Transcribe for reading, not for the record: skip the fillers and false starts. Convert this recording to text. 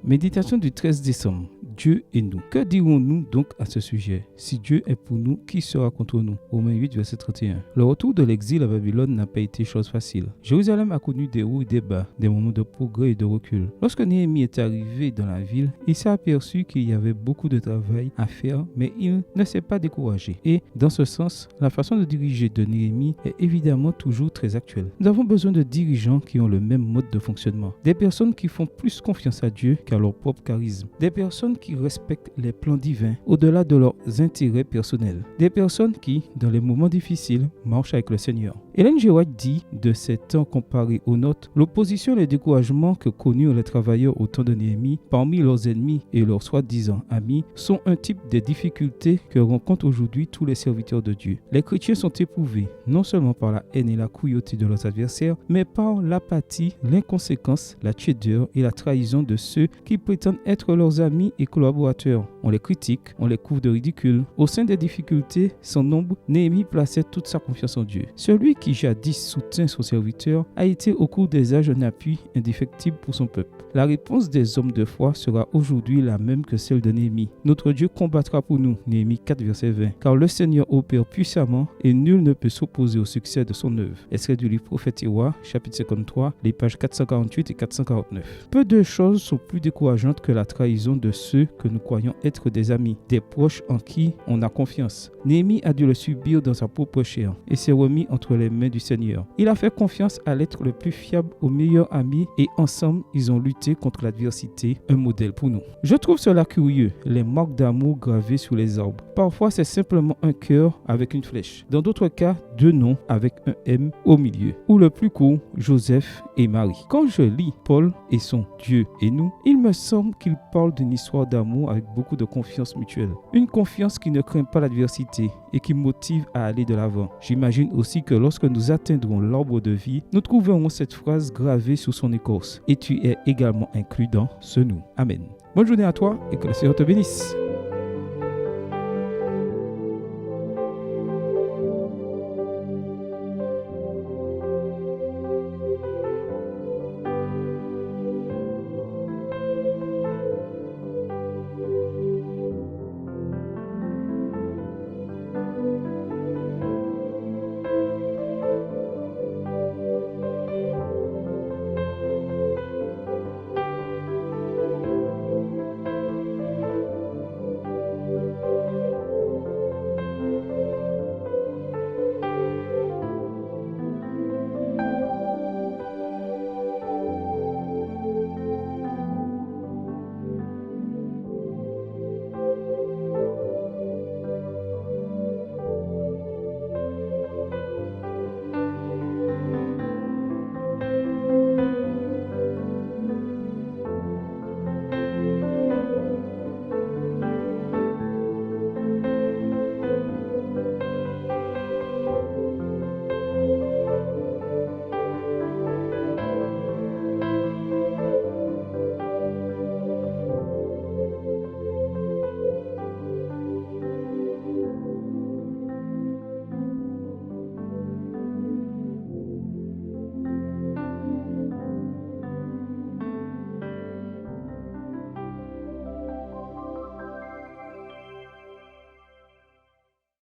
Méditation du 13 décembre. Dieu et nous. Que dirons-nous donc à ce sujet? Si Dieu est pour nous, qui sera contre nous? Romains 8, verset 31. Le retour de l'exil à Babylone n'a pas été chose facile. Jérusalem a connu des hauts et des bas, des moments de progrès et de recul. Lorsque Néhémie est arrivé dans la ville, il s'est aperçu qu'il y avait beaucoup de travail à faire, mais il ne s'est pas découragé. Et dans ce sens, la façon de diriger de Néhémie est évidemment toujours très actuelle. Nous avons besoin de dirigeants qui ont le même mode de fonctionnement. Des personnes qui font plus confiance à Dieu qu'à leur propre charisme. Des personnes qui respectent les plans divins au-delà de leurs intérêts personnels. Des personnes qui, dans les moments difficiles, marchent avec le Seigneur. Ellen G. White dit de ces temps comparés aux nôtres, l'opposition et le découragement que connurent les travailleurs au temps de Néhémie parmi leurs ennemis et leurs soi-disant amis sont un type de difficultés que rencontrent aujourd'hui tous les serviteurs de Dieu. Les chrétiens sont éprouvés non seulement par la haine et la cruauté de leurs adversaires, mais par l'apathie, l'inconséquence, la tiédeur et la trahison de ceux qui prétendent être leurs amis et collaborateurs. On les critique, on les couvre de ridicule. Au sein des difficultés sans nombre, Néhémie plaçait toute sa confiance en Dieu. Celui qui jadis soutint son serviteur a été au cours des âges un appui indéfectible pour son peuple. La réponse des hommes de foi sera aujourd'hui la même que celle de Néhémie. Notre Dieu combattra pour nous, Néhémie 4, verset 20, car le Seigneur opère puissamment et nul ne peut s'opposer au succès de son œuvre. Extrait du livre Prophète et Roi, chapitre 53, les pages 448 et 449. Peu de choses sont plus décourageantes que la trahison de ceux que nous croyons être des amis, des proches en qui on a confiance. Néhémie a dû le subir dans sa propre chair et s'est remis entre les mains du Seigneur. Il a fait confiance à l'être le plus fiable, au meilleur ami, et ensemble, ils ont lutté contre l'adversité, un modèle pour nous. Je trouve cela curieux, les marques d'amour gravées sur les arbres. Parfois, c'est simplement un cœur avec une flèche. Dans d'autres cas, deux noms avec un M au milieu. Ou le plus court, Joseph et Marie. Quand je lis Paul et son Dieu et nous, il me semble qu'il parle d'une histoire d'amour avec beaucoup de confiance mutuelle. Une confiance qui ne craint pas l'adversité et qui motive à aller de l'avant. J'imagine aussi que lorsque nous atteindrons l'arbre de vie, nous trouverons cette phrase gravée sur son écorce. Et tu es également inclus dans ce nous. Amen. Bonne journée à toi et que le Seigneur te bénisse.